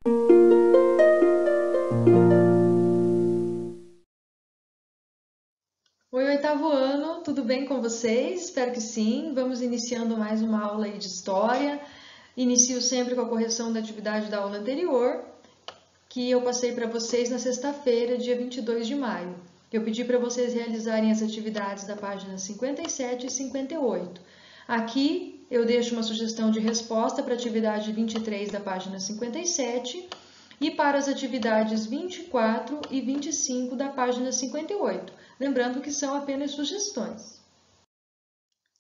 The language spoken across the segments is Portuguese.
Oi, oitavo ano, tudo bem com vocês? Espero que sim. Vamos iniciando mais uma aula aí de história. Inicio sempre com a correção da atividade da aula anterior, que eu passei para vocês na sexta-feira, dia 22 de maio. Eu pedi para vocês realizarem as atividades da página 57 e 58. Aqui eu deixo uma sugestão de resposta para a atividade 23 da página 57 e para as atividades 24 e 25 da página 58, lembrando que são apenas sugestões.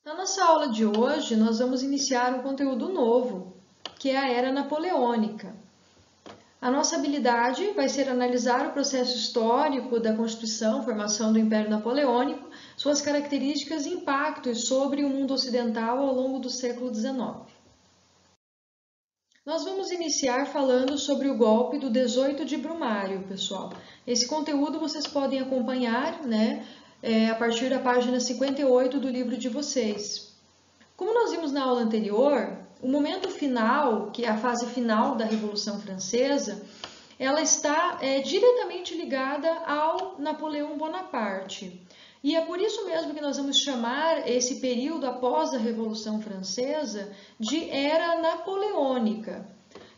Na nossa aula de hoje, nós vamos iniciar um conteúdo novo, que é a Era Napoleônica. A nossa habilidade vai ser analisar o processo histórico da Constituição, formação do Império Napoleônico, suas características e impactos sobre o mundo ocidental ao longo do século XIX. Nós vamos iniciar falando sobre o golpe do 18 de Brumário, pessoal. Esse conteúdo vocês podem acompanhar, né, a partir da página 58 do livro de vocês. Como nós vimos na aula anterior, o momento final, que é a fase final da Revolução Francesa, ela está diretamente ligada ao Napoleão Bonaparte. E é por isso mesmo que nós vamos chamar esse período após a Revolução Francesa de Era Napoleônica,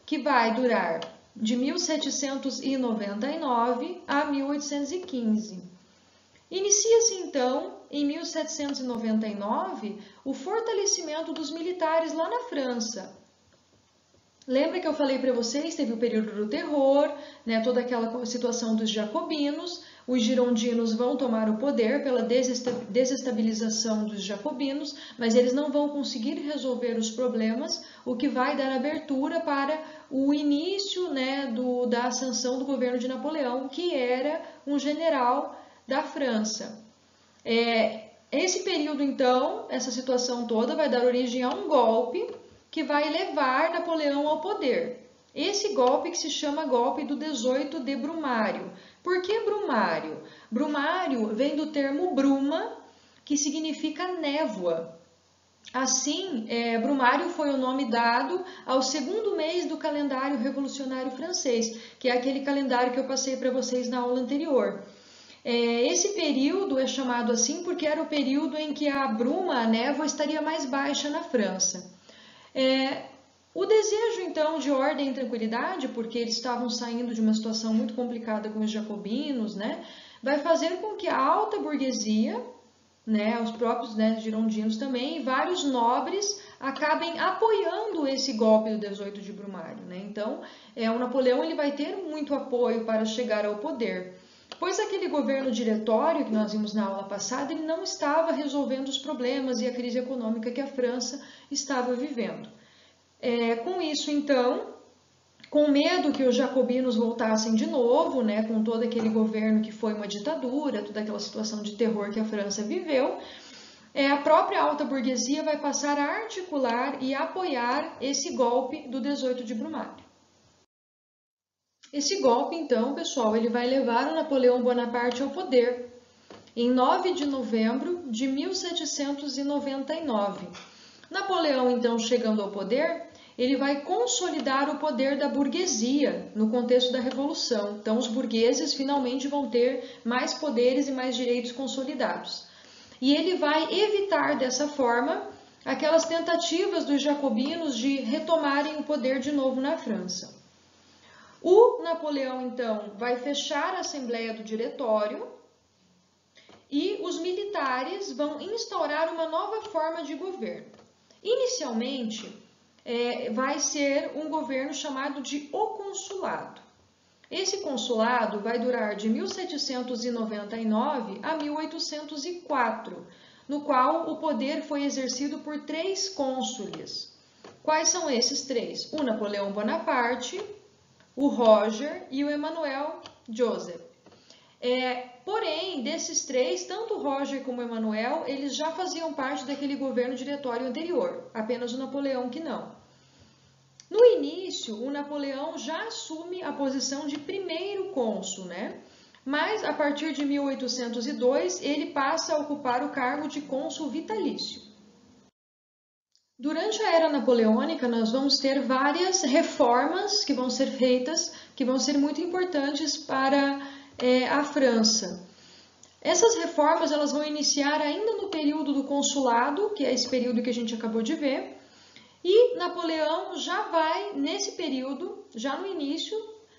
que vai durar de 1799 a 1815. Inicia-se então, em 1799, o fortalecimento dos militares lá na França. Lembra que eu falei para vocês, teve o período do terror, né, toda aquela situação dos jacobinos, os girondinos vão tomar o poder pela desestabilização dos jacobinos, mas eles não vão conseguir resolver os problemas, o que vai dar abertura para o início, né, da ascensão do governo de Napoleão, que era um general da França. Esse período, então, essa situação toda vai dar origem a um golpe que vai levar Napoleão ao poder. Esse golpe que se chama golpe do 18 de Brumário. Por que Brumário? Brumário vem do termo bruma, que significa névoa. Assim, Brumário foi o nome dado ao segundo mês do calendário revolucionário francês, que é aquele calendário que eu passei para vocês na aula anterior. Esse período é chamado assim porque era o período em que a bruma, a névoa, estaria mais baixa na França. O desejo, então, de ordem e tranquilidade, porque eles estavam saindo de uma situação muito complicada com os jacobinos, né, vai fazer com que a alta burguesia, né, os próprios, né, girondinos também, e vários nobres acabem apoiando esse golpe do 18 de Brumário. Né? Então, o Napoleão ele vai ter muito apoio para chegar ao poder. Pois aquele governo diretório que nós vimos na aula passada, ele não estava resolvendo os problemas e a crise econômica que a França estava vivendo. Com isso, então, com medo que os jacobinos voltassem de novo, né, com todo aquele governo que foi uma ditadura, toda aquela situação de terror que a França viveu, a própria alta burguesia vai passar a articular e apoiar esse golpe do 18 de Brumário. Esse golpe, então, pessoal, ele vai levar o Napoleão Bonaparte ao poder em 9 de novembro de 1799. Napoleão, então, chegando ao poder, ele vai consolidar o poder da burguesia no contexto da Revolução. Então, os burgueses finalmente vão ter mais poderes e mais direitos consolidados. E ele vai evitar, dessa forma, aquelas tentativas dos jacobinos de retomarem o poder de novo na França. O Napoleão, então, vai fechar a Assembleia do Diretório e os militares vão instaurar uma nova forma de governo. Inicialmente, vai ser um governo chamado de o Consulado. Esse consulado vai durar de 1799 a 1804, no qual o poder foi exercido por 3 cônsules. Quais são esses 3? O Napoleão Bonaparte, o Roger e o Emanuel Joseph. Porém, desses 3, tanto o Roger como o Emanuel, eles já faziam parte daquele governo diretório anterior, apenas o Napoleão que não. No início, o Napoleão já assume a posição de primeiro cônsul, né? Mas a partir de 1802, ele passa a ocupar o cargo de cônsul vitalício. Durante a Era Napoleônica, nós vamos ter várias reformas que vão ser feitas, que vão ser muito importantes para a França. Essas reformas elas vão iniciar ainda no período do consulado, que é esse período que a gente acabou de ver, e Napoleão já vai, nesse período, já no início,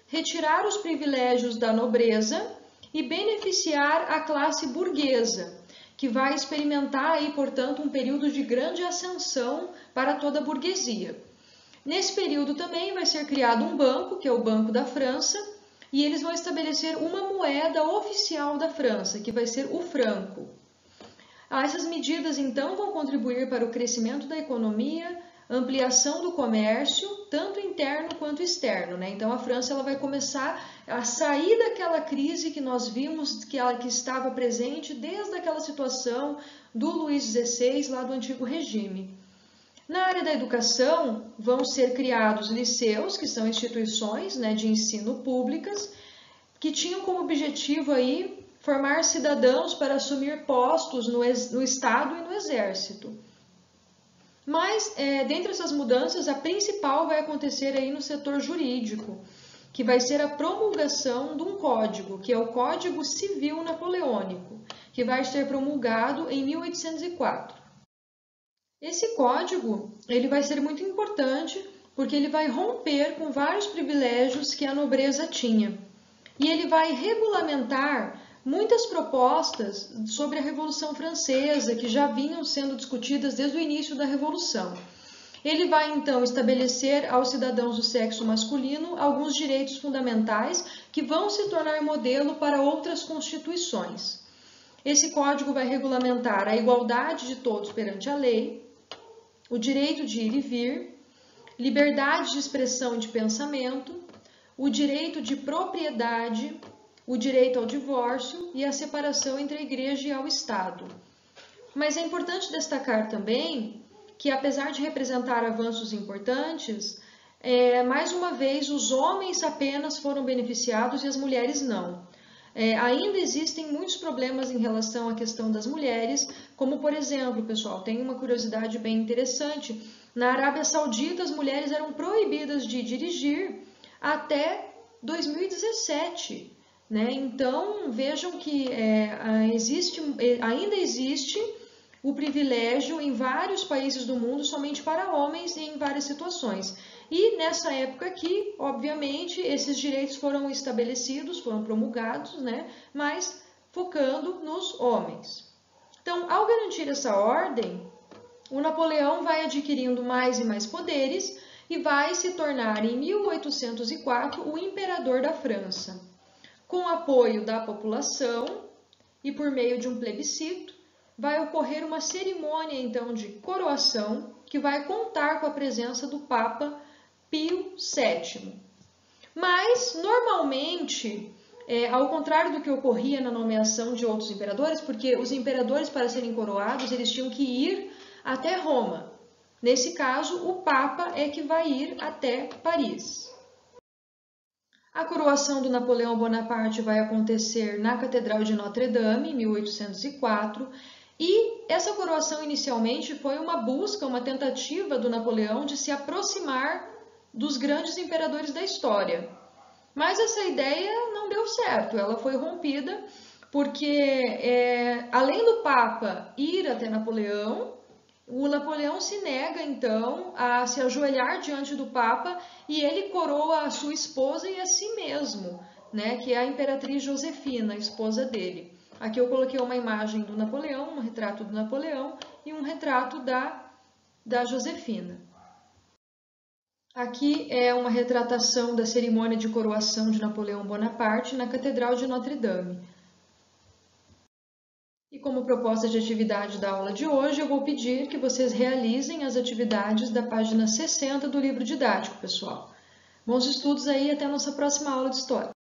retirar os privilégios da nobreza e beneficiar a classe burguesa, que vai experimentar aí, portanto, um período de grande ascensão para toda a burguesia. Nesse período também vai ser criado um banco, que é o Banco da França, e eles vão estabelecer uma moeda oficial da França, que vai ser o franco. Essas medidas, então, vão contribuir para o crescimento da economia, ampliação do comércio, tanto interno quanto externo, né? Então, a França ela vai começar a sair daquela crise que nós vimos que estava presente desde aquela situação do Luís XVI, lá do antigo regime. Na área da educação, vão ser criados liceus, que são instituições, né, de ensino públicas, que tinham como objetivo aí formar cidadãos para assumir postos no Estado e no Exército. Mas, dentre essas mudanças, a principal vai acontecer aí no setor jurídico, que vai ser a promulgação de um código, que é o Código Civil Napoleônico, que vai ser promulgado em 1804. Esse código ele vai ser muito importante porque ele vai romper com vários privilégios que a nobreza tinha. E ele vai regulamentar muitas propostas sobre a Revolução Francesa que já vinham sendo discutidas desde o início da Revolução. Ele vai então estabelecer aos cidadãos do sexo masculino alguns direitos fundamentais que vão se tornar modelo para outras constituições. Esse código vai regulamentar a igualdade de todos perante a lei, o direito de ir e vir, liberdade de expressão e de pensamento, o direito de propriedade, o direito ao divórcio e a separação entre a Igreja e ao Estado. Mas é importante destacar também que, apesar de representar avanços importantes, mais uma vez os homens apenas foram beneficiados e as mulheres não. Ainda existem muitos problemas em relação à questão das mulheres, como por exemplo, pessoal, tem uma curiosidade bem interessante, na Arábia Saudita as mulheres eram proibidas de dirigir até 2017, né? Então vejam que ainda existe o privilégio em vários países do mundo somente para homens e em várias situações. E nessa época aqui, obviamente, esses direitos foram estabelecidos, foram promulgados, né? Mas focando nos homens. Então, ao garantir essa ordem, o Napoleão vai adquirindo mais e mais poderes e vai se tornar, em 1804, o imperador da França. Com apoio da população e por meio de um plebiscito, vai ocorrer uma cerimônia, então, de coroação, que vai contar com a presença do Papa Pio VII. Mas, normalmente, ao contrário do que ocorria na nomeação de outros imperadores, porque os imperadores, para serem coroados, eles tinham que ir até Roma. Nesse caso, o Papa é que vai ir até Paris. A coroação do Napoleão Bonaparte vai acontecer na Catedral de Notre-Dame, em 1804, e essa coroação inicialmente foi uma busca, uma tentativa do Napoleão de se aproximar dos grandes imperadores da história. Mas essa ideia não deu certo, ela foi rompida porque, além do Papa ir até Napoleão, o Napoleão se nega, então, a se ajoelhar diante do Papa e ele coroa a sua esposa e a si mesmo, né, que é a Imperatriz Josefina, a esposa dele. Aqui eu coloquei uma imagem do Napoleão, um retrato do Napoleão e um retrato da Josefina. Aqui é uma retratação da cerimônia de coroação de Napoleão Bonaparte na Catedral de Notre-Dame. E como proposta de atividade da aula de hoje, eu vou pedir que vocês realizem as atividades da página 60 do livro didático, pessoal. Bons estudos aí e até a nossa próxima aula de História.